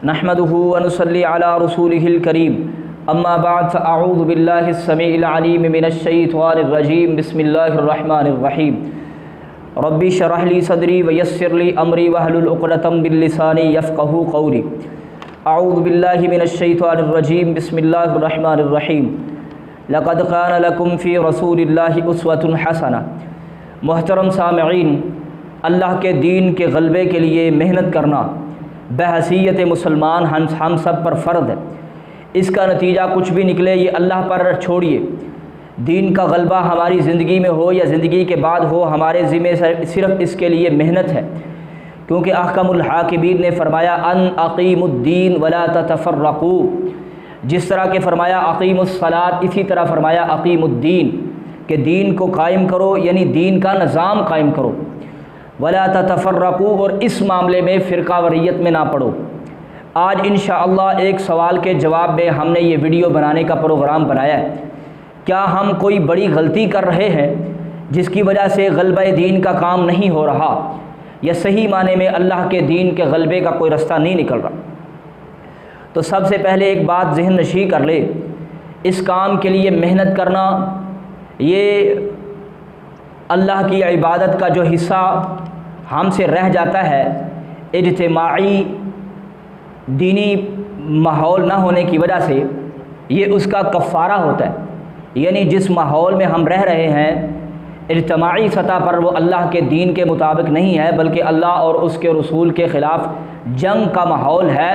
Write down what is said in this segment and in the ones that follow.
نحمده ونصلي على رسوله الكريم اما بعد فاعوذ بالله السميع العليم من الشيطان الرجيم بسم الله الرحمن الرحيم ربي اشرح لي صدري ويسر لي امري واحلل عقدة من لساني يفقهوا قولي اعوذ بالله من الشيطان الرجيم بسم الله الرحمن الرحيم لقد كان لكم في رسول الله اسوة حسنة۔ محترم سامعین، اللہ کے دین کے غلبے کے لیے محنت کرنا بحیثیت مسلمان ہم سب پر فرض ہے۔ اس کا نتیجہ کچھ بھی نکلے یہ اللہ پر چھوڑیے، دین کا غلبہ ہماری زندگی میں ہو یا زندگی کے بعد ہو، ہمارے ذمہ صرف اس کے لیے محنت ہے، کیونکہ احکم الحاکمین نے فرمایا ان اقیم الدین ولا تتفرقوا، جس طرح کہ فرمایا اقیم الصلاۃ، اسی طرح فرمایا اقیم الدین، کہ دین کو قائم کرو، یعنی دین کا نظام قائم کرو، ولا تتفرقوا، اور اس معاملے میں فرقہ واریت میں نہ پڑو۔ آج انشاءاللہ ایک سوال کے جواب میں ہم نے یہ ویڈیو بنانے کا پروگرام بنایا ہے۔ کیا ہم کوئی بڑی غلطی کر رہے ہیں جس کی وجہ سے غلبہ دین کا کام نہیں ہو رہا، یا صحیح معنی میں اللہ کے دین کے غلبے کا کوئی رستہ نہیں نکل رہا؟ تو سب سے پہلے ایک بات ذہن نشین کر لے، اس کام کے لیے محنت کرنا یہ اللہ کی عبادت کا جو حصہ ہم سے رہ جاتا ہے، اجتماعی دینی ماحول نہ ہونے کی وجہ سے یہ اس کا کفارہ ہوتا ہے، یعنی جس ماحول میں ہم رہ رہے ہیں اجتماعی سطح پر وہ اللہ کے دین کے مطابق نہیں ہے، بلکہ اللہ اور اس کے رسول کے خلاف جنگ کا ماحول ہے۔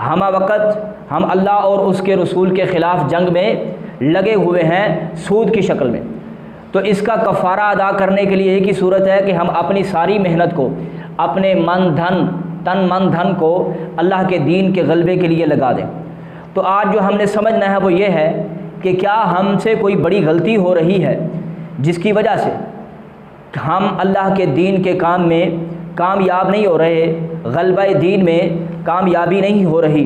ہمہ وقت ہم اللہ اور اس کے رسول کے خلاف جنگ میں لگے ہوئے ہیں سود کی شکل میں۔ تو اس کا کفارہ ادا کرنے کے لیے ایک ہی صورت ہے کہ ہم اپنی ساری محنت کو، اپنے تن من دھن کو اللہ کے دین کے غلبے کے لیے لگا دیں۔ تو آج جو ہم نے سمجھنا ہے وہ یہ ہے کہ کیا ہم سے کوئی بڑی غلطی ہو رہی ہے جس کی وجہ سے ہم اللہ کے دین کے کام میں کامیاب نہیں ہو رہے، غلبہ دین میں کامیابی نہیں ہو رہی؟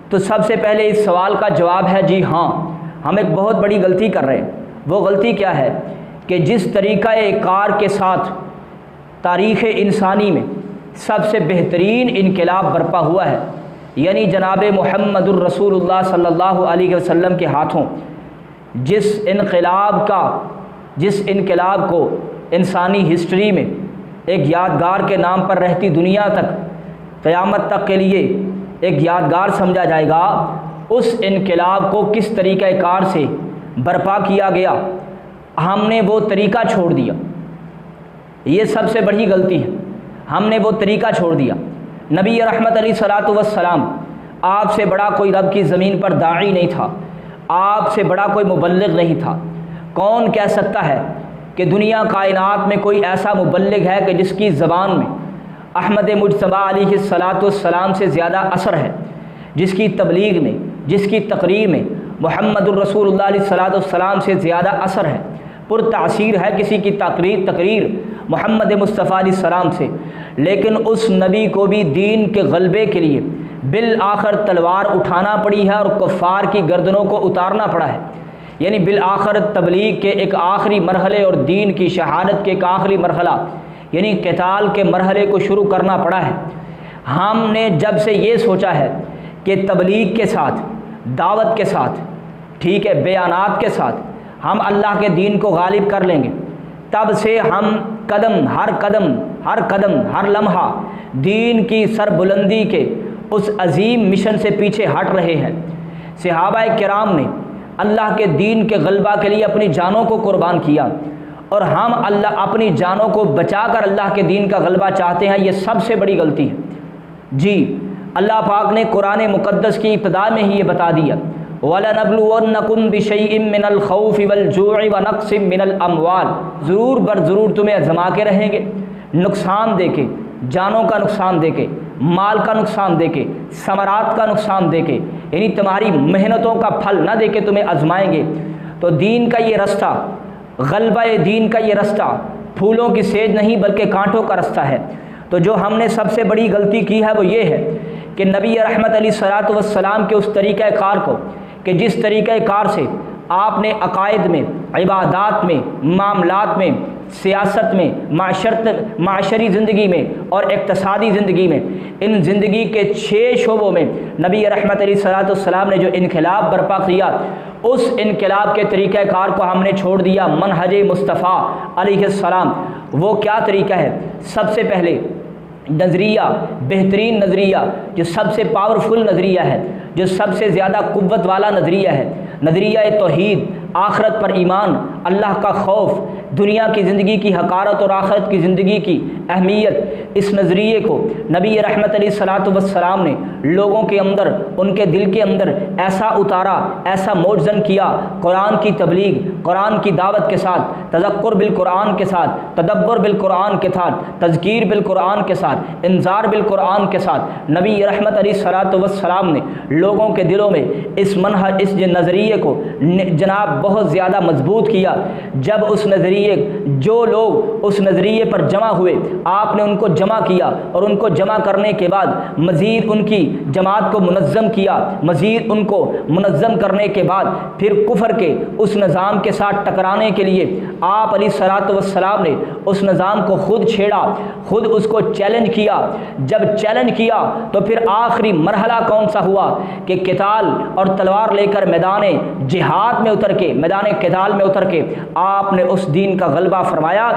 تو سب سے پہلے اس سوال کا جواب ہے جی ہاں، ہم ایک بہت بڑی غلطی کر رہے ہیں۔ وہ غلطی کیا ہے کہ جس طریقہ کار کے ساتھ تاریخ انسانی میں سب سے بہترین انقلاب برپا ہوا ہے، یعنی جناب محمد الرسول اللہ صلی اللہ علیہ وسلم کے ہاتھوں جس انقلاب کو انسانی ہسٹری میں ایک یادگار کے نام پر رہتی دنیا تک قیامت تک کے لیے ایک یادگار سمجھا جائے گا، اس انقلاب کو کس طریقہ کار سے برپا کیا گیا، ہم نے وہ طریقہ چھوڑ دیا۔ یہ سب سے بڑی غلطی ہے، ہم نے وہ طریقہ چھوڑ دیا۔ نبی رحمت علیہ الصلوۃ والسلام، آپ سے بڑا کوئی رب کی زمین پر داعی نہیں تھا، آپ سے بڑا کوئی مبلغ نہیں تھا۔ کون کہہ سکتا ہے کہ دنیا کائنات میں کوئی ایسا مبلغ ہے کہ جس کی زبان میں احمد مجتبیٰ علیہ الصلوۃ والسلام سے زیادہ اثر ہے، جس کی تبلیغ میں، جس کی تقریر میں محمد الرسول اللہ علیہ الصلوۃ والسلام سے زیادہ اثر ہے، پر تاثیر ہے کسی کی تقریر محمد مصطفیٰ علیہ السلام سے؟ لیکن اس نبی کو بھی دین کے غلبے کے لیے بالآخر تلوار اٹھانا پڑی ہے اور کفار کی گردنوں کو اتارنا پڑا ہے، یعنی بالآخر تبلیغ کے ایک آخری مرحلے اور دین کی شہادت کے ایک آخری مرحلہ یعنی قتال کے مرحلے کو شروع کرنا پڑا ہے۔ ہم نے جب سے یہ سوچا ہے کہ تبلیغ کے ساتھ، دعوت کے ساتھ، ٹھیک ہے، بیانات کے ساتھ ہم اللہ کے دین کو غالب کر لیں گے، تب سے ہم ہر قدم ہر لمحہ دین کی سربلندی کے اس عظیم مشن سے پیچھے ہٹ رہے ہیں۔ صحابہ کرام نے اللہ کے دین کے غلبہ کے لیے اپنی جانوں کو قربان کیا، اور ہم اپنی جانوں کو بچا کر اللہ کے دین کا غلبہ چاہتے ہیں۔ یہ سب سے بڑی غلطی ہے۔ جی اللہ پاک نے قرآن مقدس کی ابتدا میں ہی یہ بتا دیا، وَلَنَبْلُوَنَّكُمْ بِشَيْءٍ مِّنَ الْخَوْفِ وَالْجُوعِ وَنَقْصٍ مِّنَ الْأَمْوَالِ، ضرور ضرور تمہیں آزما کے رہیں گے، نقصان دے کے، جانوں کا نقصان دے کے، مال کا نقصان دے کے، ثمرات کا نقصان دے کے، یعنی تمہاری محنتوں کا پھل نہ دے کے تمہیں آزمائیں گے۔ تو دین کا یہ رستہ، غلبہ دین کا یہ رستہ پھولوں کی سیج نہیں بلکہ کانٹوں کا رستہ ہے۔ تو جو ہم نے سب سے بڑی غلطی کی ہے وہ یہ ہے کہ نبی رحمت علیہ الصلوۃ والسلام کے اس طریقہ کار کو، کہ جس طریقہ کار سے آپ نے عقائد میں، عبادات میں، معاملات میں سیاست میں، معاشری زندگی میں اور اقتصادی زندگی میں، ان زندگی کے 6 شعبوں میں نبی رحمت علیہ الصلوۃ والسلام نے جو انقلاب برپا کیا، اس انقلاب کے طریقہ کار کو ہم نے چھوڑ دیا منہج مصطفیٰ علیہ السلام۔ وہ کیا طریقہ ہے؟ سب سے پہلے نظریہ، بہترین نظریہ، جو سب سے پاورفل نظریہ ہے، جو سب سے زیادہ قوت والا نظریہ ہے، نظریہ توحید، آخرت پر ایمان، اللہ کا خوف، دنیا کی زندگی کی حقارت اور آخرت کی زندگی کی اہمیت۔ اس نظریے کو نبی رحمت علیہ الصلوۃ والسلام نے لوگوں کے اندر، ان کے دل کے اندر ایسا اتارا، ایسا موجزن کیا، قرآن کی تبلیغ، قرآن کی دعوت کے ساتھ، تذکر بالقرآن کے ساتھ، تدبر بالقرآن کے ساتھ، تذکیر بالقرآن کے ساتھ، انذار بالقرآن کے ساتھ، نبی رحمت علیہ الصلوۃ والسلام نے لوگوں کے دلوں میں اس منہج، اس نظریے کو جناب بہت زیادہ مضبوط کیا۔ جب اس نظریے، جو لوگ اس نظریے پر جمع ہوئے، آپ نے ان کو جمع کیا، اور ان کو جمع کرنے کے بعد مزید ان کی جماعت کو منظم کیا، مزید ان کو منظم کرنے کے بعد پھر کفر کے اس نظام کے ساتھ ٹکرانے کے لیے آپ علیہ الصلوۃ والسلام نے اس نظام کو خود چھیڑا، خود اس کو چیلنج کیا۔ جب چیلنج کیا تو پھر آخری مرحلہ کون سا ہوا کہ قتال اور تلوار لے کر میدان جہاد میں اتر کے، میدان قتال میں اتر کے آپ نے اس دین کا غلبہ فرمایا،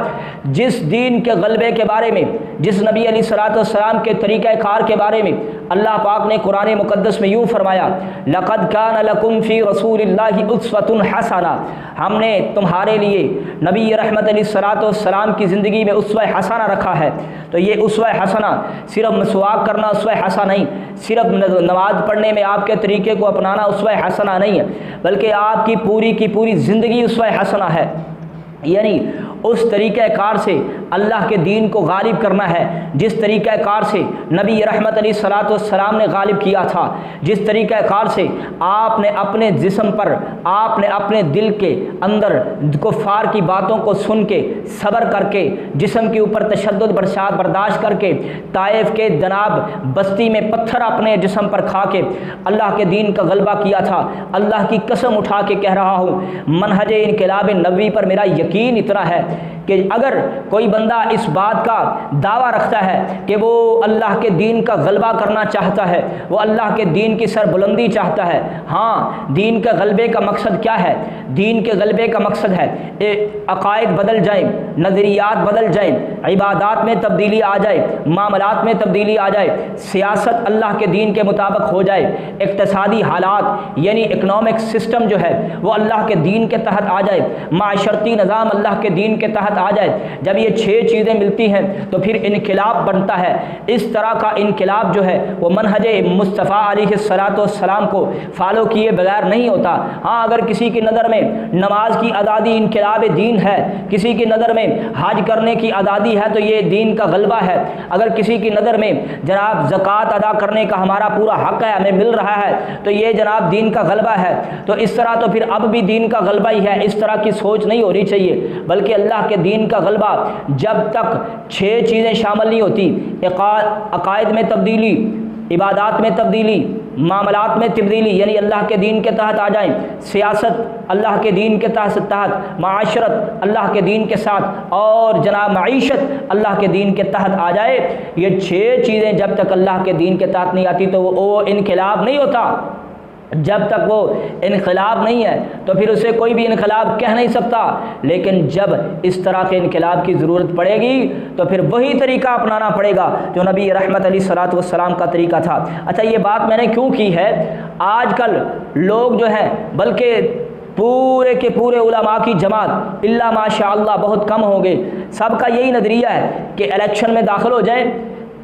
جس دین کے غلبے کے بارے میں، جس نبی علیہ الصلوۃ والسلام کے طریقہ کار کے بارے میں اللہ پاک نے قرآن مقدس میں یوں فرمایا، لقد کان لکم فی رسول اللہ اسوۃ حسنہ، ہم نے تمہارے لیے نبی رحمت علیہ الصلوۃ والسلام کی زندگی میں اسوہ حسنہ رکھا ہے۔ تو یہ اسوہ حسنہ صرف مسواک کرنا اسوہ حسنہ نہیں، صرف نماز پڑھنے میں آپ کے طریقے کو اپنانا اسوہ حسنہ نہیں ہے، بلکہ آپ کی پوری زندگی اسوہ حسنہ ہے۔ یعنی اس طریقہ کار سے اللہ کے دین کو غالب کرنا ہے، جس طریقہ کار سے نبی رحمت علیہ الصلوۃ والسلام نے غالب کیا تھا، جس طریقہ کار سے آپ نے اپنے جسم پر، آپ نے اپنے دل کے اندر کفار کی باتوں کو سن کے، صبر کر کے، جسم کے اوپر تشدد برداشت کر کے، طائف کے جناب بستی میں پتھر اپنے جسم پر کھا کے اللہ کے دین کا غلبہ کیا تھا۔ اللہ کی قسم اٹھا کے کہہ رہا ہوں، منہج انقلاب نبوی پر میرا یقین اتنا ہے کہ اگر کوئی بندہ اس بات کا دعویٰ رکھتا ہے کہ وہ اللہ کے دین کا غلبہ کرنا چاہتا ہے، وہ اللہ کے دین کی سربلندی چاہتا ہے، ہاں، دین کے غلبے کا مقصد کیا ہے؟ دین کے غلبے کا مقصد ہے عقائد بدل جائیں، نظریات بدل جائیں، عبادات میں تبدیلی آ جائے، معاملات میں تبدیلی آ جائے، سیاست اللہ کے دین کے مطابق ہو جائے، اقتصادی حالات یعنی اکنامک سسٹم جو ہے وہ اللہ کے دین کے تحت آ جائے، معاشرتی نظام اللہ کے دین کے تحت آ جائے۔ جب یہ 6 چیزیں ملتی ہیں تو پھر انقلاب بنتا ہے۔ اس طرح کا انقلاب جو ہے وہ منہج مصطفیٰ علیہ الصلوۃ والسلام کو فالو کیے بغیر نہیں ہوتا۔ ہاں، اگر کسی کی نظر میں نماز کی آزادی انقلاب دین ہے، کسی کی نظر میں حج کرنے کی آزادی ہے تو یہ دین کا غلبہ ہے، اگر کسی کی نظر میں جناب زکوٰۃ ادا کرنے کا ہمارا پورا حق ہے، ہمیں مل رہا ہے تو یہ جناب دین کا غلبہ ہے۔ تو اس طرح تو پھر اب بھی دین کا غلبہ ہی ہے، اس طرح کی سوچ نہیں ہونی چاہیے، بلکہ اللہ کے دین کا غلبہ جب تک 6 چیزیں شامل نہیں ہوتی، عقائد میں تبدیلی، عبادات میں تبدیلی، معاملات میں تبدیلی یعنی اللہ کے دین کے تحت آ جائیں، سیاست اللہ کے دین کے تحت، معاشرت اللہ کے دین کے ساتھ، اور جناب معیشت اللہ کے دین کے تحت آ جائے، یہ 6 چیزیں جب تک اللہ کے دین کے تحت نہیں آتی تو وہ انقلاب نہیں ہوتا۔ جب تک وہ انقلاب نہیں ہے تو پھر اسے کوئی بھی انقلاب کہہ نہیں سکتا، لیکن جب اس طرح کے انقلاب کی ضرورت پڑے گی تو پھر وہی طریقہ اپنانا پڑے گا جو نبی رحمت علیہ الصلوۃ والسلام کا طریقہ تھا۔ اچھا، یہ بات میں نے کیوں کی ہے؟ آج کل لوگ جو ہیں، بلکہ پورے کے پورے علماء کی جماعت الا ماشاء اللہ بہت کم ہوں گے، سب کا یہی نظریہ ہے کہ الیکشن میں داخل ہو جائے،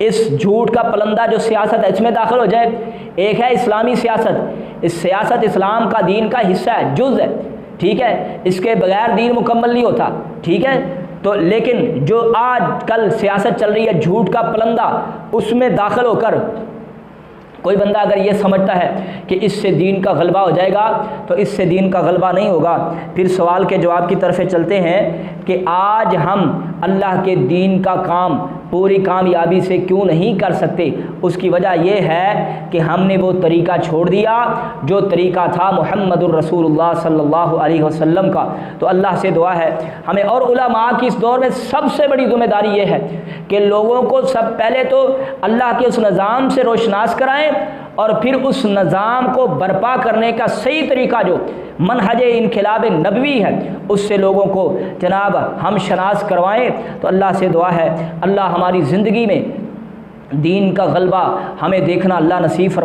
اس جھوٹ کا پلندہ جو سیاست ہے اس میں داخل ہو جائے۔ ایک ہے اسلامی سیاست، اس سیاست اسلام کا دین کا حصہ ہے، جز ہے، ٹھیک ہے، اس کے بغیر دین مکمل نہیں ہوتا، ٹھیک ہے۔ تو لیکن جو آج کل سیاست چل رہی ہے جھوٹ کا پلندہ، اس میں داخل ہو کر کوئی بندہ اگر یہ سمجھتا ہے کہ اس سے دین کا غلبہ ہو جائے گا تو اس سے دین کا غلبہ نہیں ہوگا۔ پھر سوال کے جواب کی طرف چلتے ہیں کہ آج ہم اللہ کے دین کا کام پوری کامیابی سے کیوں نہیں کر سکتے؟ اس کی وجہ یہ ہے کہ ہم نے وہ طریقہ چھوڑ دیا جو طریقہ تھا محمد الرسول اللہ صلی اللہ علیہ وسلم کا۔ تو اللہ سے دعا ہے ہمیں اور علماء کی اس دور میں سب سے بڑی ذمہ داری یہ ہے کہ لوگوں کو سب پہلے تو اللہ کے اس نظام سے روشناس کرائیں، اور پھر اس نظام کو برپا کرنے کا صحیح طریقہ جو منہج انقلاب نبوی ہے اس سے لوگوں کو جناب ہم شناس کروائیں۔ تو اللہ سے دعا ہے اللہ ہماری زندگی میں دین کا غلبہ ہمیں دیکھنا اللہ نصیب فرمائے۔